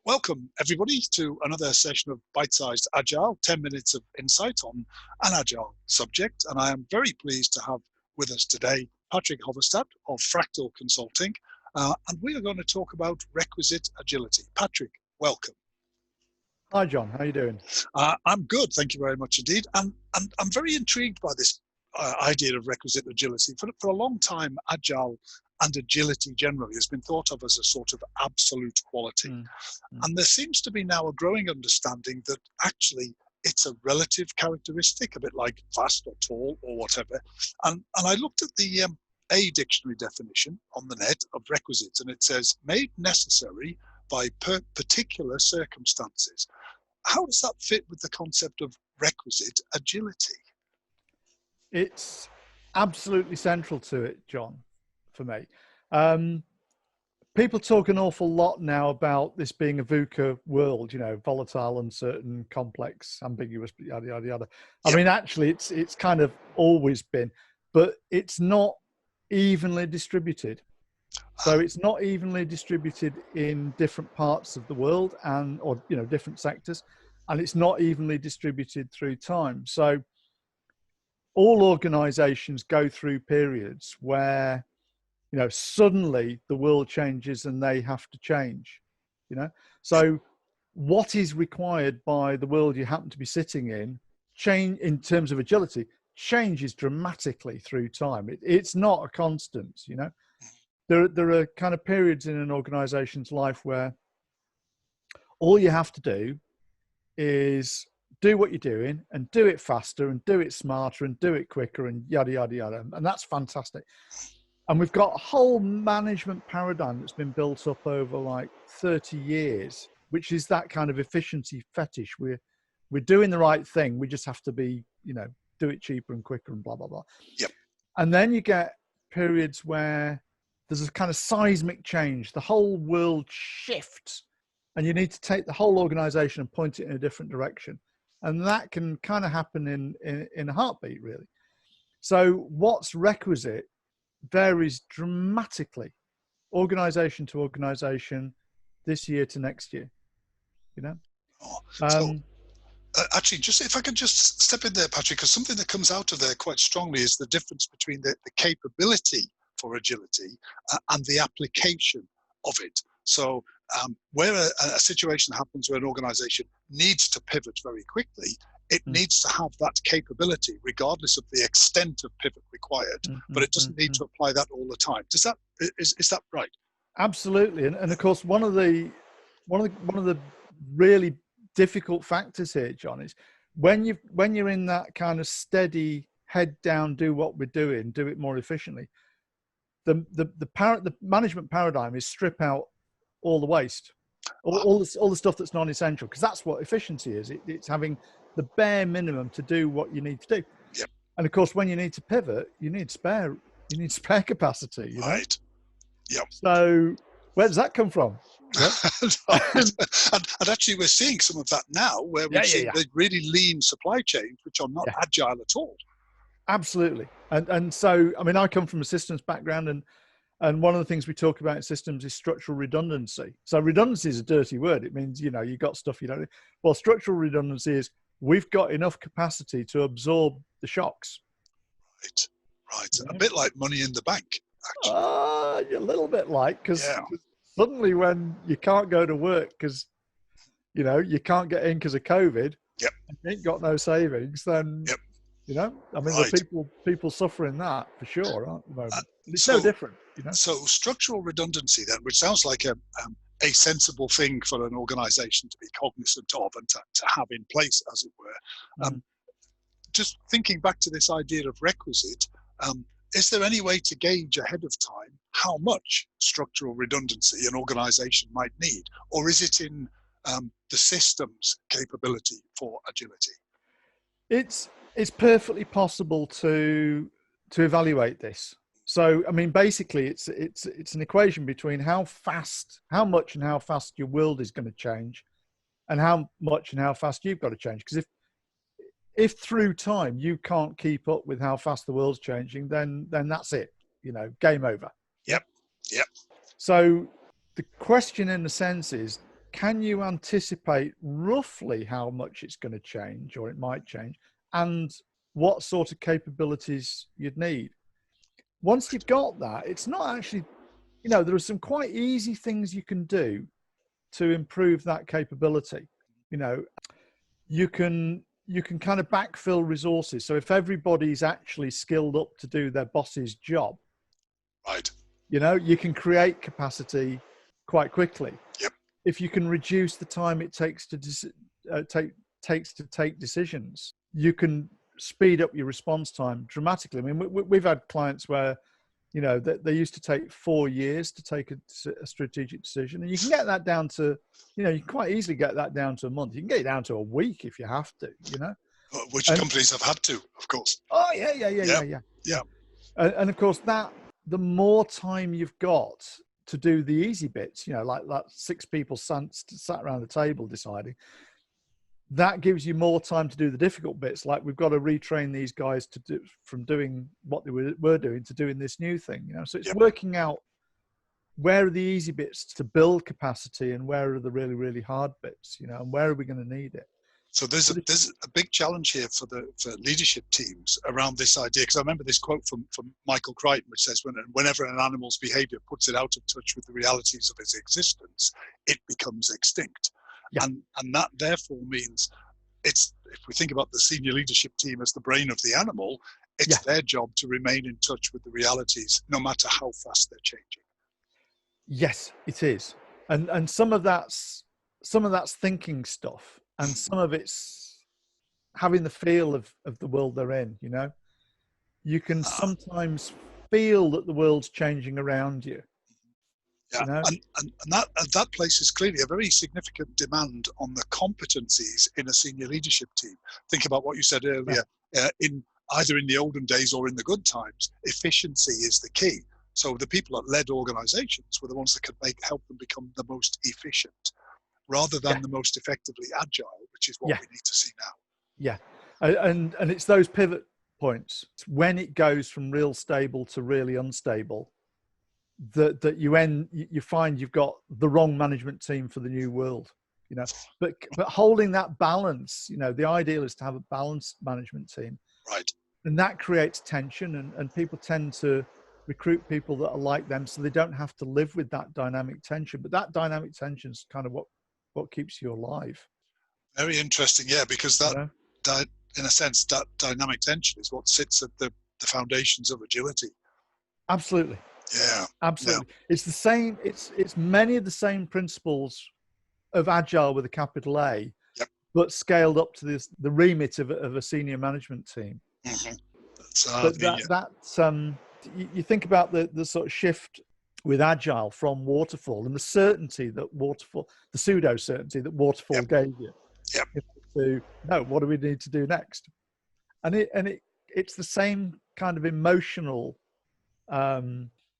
Welcome, everybody, to another session of Bitesize Agile, 10 minutes of insight on an Agile subject. And I am very pleased to have with us today Patrick Hoverstadt of Fractal Consulting. And we are going to talk about Requisite Agility. Patrick, welcome. Hi, John. How are you doing? I'm good, thank you very much indeed. And I'm very intrigued by this idea of Requisite Agility. For a long time, Agile and agility generally has been thought of as a sort of absolute quality. And there seems to be now a growing understanding that actually it's a relative characteristic, a bit like fast or tall or whatever. And I looked at the A dictionary definition on the net of requisite, and it says made necessary by particular circumstances. How does that fit with the concept of requisite agility? It's absolutely central to it, John, for me. People talk an awful lot now about this being a VUCA world, you know, volatile, uncertain, complex, ambiguous, yada, yada, yada. I mean, actually, it's kind of always been, but it's not evenly distributed. So it's not evenly distributed in different parts of the world or, you know, different sectors, and it's not evenly distributed through time. So all organizations go through periods where, you know, suddenly the world changes and they have to change, you know. So what is required by the world you happen to be sitting in, change in terms of agility, changes dramatically through time. It's not a constant, you know. There are kind of periods in an organization's life where all you have to do is do what you're doing and do it faster and do it smarter and do it quicker and yada, yada, yada. And that's fantastic. And we've got a whole management paradigm that's been built up over like 30 years, which is that kind of efficiency fetish. We're doing the right thing. We just have to be, you know, do it cheaper and quicker and blah, blah, blah. Yep. And then you get periods where there's a kind of seismic change. The whole world shifts and you need to take the whole organization and point it in a different direction. And that can kind of happen in a heartbeat, really. So what's requisite varies dramatically, organization to organization, this year to next year, you know. Actually, just if I could just step in there, Patrick, because something that comes out of there quite strongly is the difference between the capability for agility and the application of it. So where a situation happens where an organization needs to pivot very quickly, it needs to have that capability regardless of the extent of pivot required, but it doesn't need to apply that all the time. Is that right? Absolutely. And of course, one of the really difficult factors here, John, is when you're in that kind of steady head down, do what we're doing, do it more efficiently. The management paradigm is strip out all the waste, all the stuff that's non-essential, because that's what efficiency is. It's having the bare minimum to do what you need to do. Yep. And of course, when you need to pivot, you need spare capacity. You know? Right. Yep. So where does that come from? Yep. and actually, we're seeing some of that now, where we've seen the really lean supply chains, which are not agile at all. Absolutely. And so, I mean, I come from a systems background, and one of the things we talk about in systems is structural redundancy. So redundancy is a dirty word. It means, you know, you got stuff you don't. Well, structural redundancy is we've got enough capacity to absorb the shocks. Right. Yeah. A bit like money in the bank, actually. A little bit like, because suddenly when you can't go to work because, you know, you can't get in because of COVID, you ain't got no savings, then, you know, I mean, there are people suffering that for sure, aren't there? It's no different, you know. So structural redundancy then, which sounds like a sensible thing for an organization to be cognizant of and to have in place, as it were. Just thinking back to this idea of requisite, is there any way to gauge ahead of time how much structural redundancy an organization might need? Or is it in the system's capability for agility? It's perfectly possible to evaluate this. So, I mean, basically, it's an equation between how much and how fast your world is going to change, and how much and how fast you've got to change. Because if through time you can't keep up with how fast the world's changing, then that's it. You know, game over. Yep. So the question, in a sense, is can you anticipate roughly how much it's going to change, or it might change, and what sort of capabilities you'd need? Once you've got that, it's not actually, there are some quite easy things you can do to improve that capability. You can kind of backfill resources. So if everybody's actually skilled up to do their boss's job, right, you can create capacity quite quickly. Yep. If you can reduce the time it takes to take decisions, you can speed up your response time dramatically. I mean, we've had clients where, they used to take 4 years to take a strategic decision, and you can get that down to, you can quite easily get that down to a month. You can get it down to a week if you have to, Which companies have had to, of course. Oh yeah. And of course, the more time you've got to do the easy bits, like 6 people sat around the table deciding, that gives you more time to do the difficult bits. Like, we've got to retrain these guys to do from doing what they were doing to doing this new thing. So it's working out where are the easy bits to build capacity and where are the really, really hard bits. And where are we going to need it? So there's a big challenge here for leadership teams around this idea, because I remember this quote from Michael Crichton, which says, whenever an animal's behavior puts it out of touch with the realities of its existence, it becomes extinct. Yeah. And that therefore means if we think about the senior leadership team as the brain of the animal, it's their job to remain in touch with the realities, no matter how fast they're changing. Yes, it is. And some of that's thinking stuff, and some of it's having the feel of the world they're in. You can sometimes feel that the world's changing around you. Yeah, and that places clearly a very significant demand on the competencies in a senior leadership team. Think about what you said earlier. In either in the olden days or in the good times, efficiency is the key. So the people that led organizations were the ones that could help them become the most efficient, rather than the most effectively agile, which is what we need to see now. Yeah, and it's those pivot points. It's when it goes from real stable to really unstable that you find you've got the wrong management team for the new world. But holding that balance, the ideal is to have a balanced management team, right? And that creates tension, and people tend to recruit people that are like them, so they don't have to live with that dynamic tension. But that dynamic tension is kind of what keeps you alive. Very interesting, because that in a sense, that dynamic tension is what sits at the foundations of agility. Absolutely. Yeah, absolutely. Yeah. It's the same. It's many of the same principles of Agile with a capital A, but scaled up to the remit of a senior management team. Mm-hmm. You think about the sort of shift with Agile from waterfall and the certainty that the pseudo certainty that waterfall gave you. To no, what do we need to do next? And it's the same kind of emotional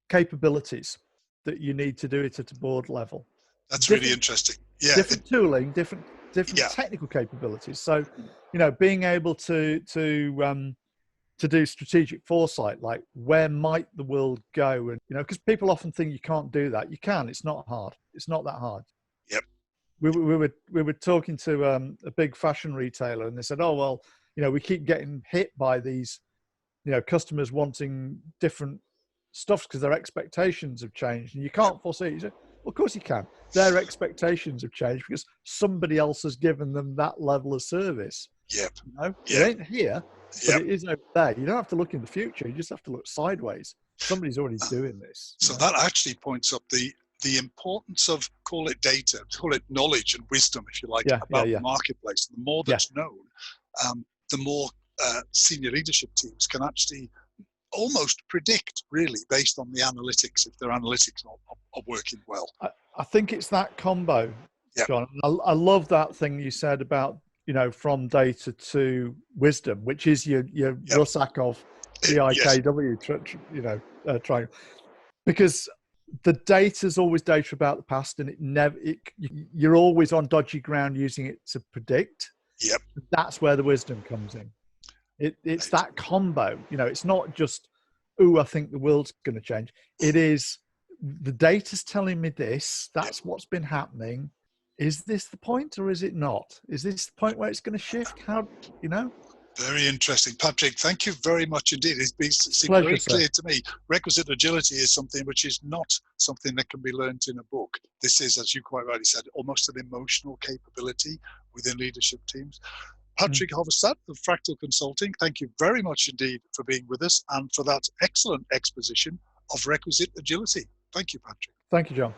capabilities that you need to do it at a board level. That's really interesting. Yeah, different tooling, different technical capabilities. So, being able to do strategic foresight, like where might the world go, and because people often think you can't do that. You can. It's not hard. It's not that hard. Yep. We were talking to a big fashion retailer, and they said, "Oh well, we keep getting hit by these, customers wanting different stuff because their expectations have changed, and you can't foresee." You say, well, of course you can. Their expectations have changed because somebody else has given them that level of service. Yep. It ain't here, but it is over there. You don't have to look in the future. You just have to look sideways. Somebody's already doing this. So that actually points up the importance of, call it data, call it knowledge and wisdom, if you like, about the marketplace. The more that's known, the more senior leadership teams can actually almost predict, really, based on the analytics, if their analytics are working well. I think it's that combo, John. I love that thing you said about, from data to wisdom, which is your Rusak of the IKW, triangle. Because the data's always data about the past, and you're always on dodgy ground using it to predict. Yep. That's where the wisdom comes in. It's that combo. It's not just, I think the world's going to change. It is, the data's telling me this. That's what's been happening. is this the point or is it not? Is this the point where it's going to shift? How, you know? Very interesting. Patrick, thank you very much indeed. Seemed Pleasure, very sir. clear to me. Requisite agility is something which is not something that can be learnt in a book. This is, as you quite rightly said, almost an emotional capability within leadership teams. Patrick Hoverstadt of Fractal Consulting, thank you very much indeed for being with us and for that excellent exposition of requisite agility. Thank you, Patrick. Thank you, John.